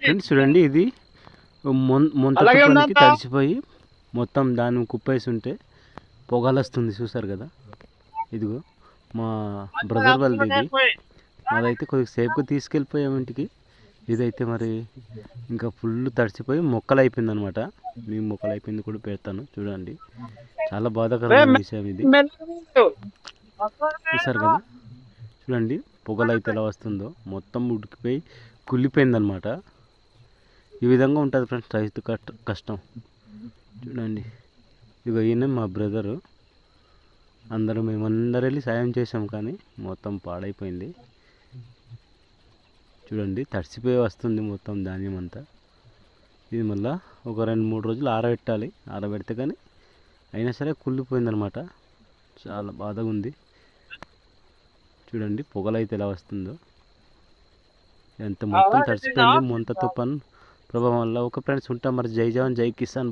Friends చూడండి, ఇది మొంత అలాగే తుఫానికి ఉందంతా. తడిసిపోయి మొత్తం దాన్ని కుప్పేసి ఉంటే పొగలొస్తుంది చూసారు కదా. ఇదిగో మా బ్రదర్ వాళ్ళది ఇది. మాదైతే కొద్దిగా సేఫ్గా తీసుకెళ్ళిపోయాం ఇంటికి. ఇదైతే మరి ఇంకా ఫుల్ తడిసిపోయి మొక్కలు అయిపోయింది అనమాట. మీ మొక్కలు అయిపోయింది కూడా పెడతాను చూడండి. చాలా బాధాకరమైన విషయం ఇది. చూసారు కదా, చూడండి పొగలు అయితే ఎలా వస్తుందో, మొత్తం ఉడికిపోయి కుళ్ళిపోయిందనమాట. ఈ విధంగా ఉంటుంది ఫ్రెండ్స్ రైతు కష్టం. చూడండి, ఇక ఈయన మా బ్రదరు. మేమందరం వెళ్ళి సాయం చేసాం, కానీ మొత్తం పాడైపోయింది. చూడండి తడిసిపోయి వస్తుంది మొత్తం ధాన్యం అంతా. ఇది మళ్ళీ ఒక 2-3 రోజులు ఆరబెట్టాలి. ఆరబెడితే కానీ అయినా సరే కుళ్ళిపోయిందనమాట. చాలా బాధగా ఉంది. చూడండి పొగలు అయితే ఎలా వస్తుందో, ఎంత మొత్తం తడిసిపోయింది. మొంత తుఫాన్ ప్రభావం వల్ల. ఒక ఫ్రెండ్స్ ఉంటాం మరి. జై జవాన్ జై కిసాన్.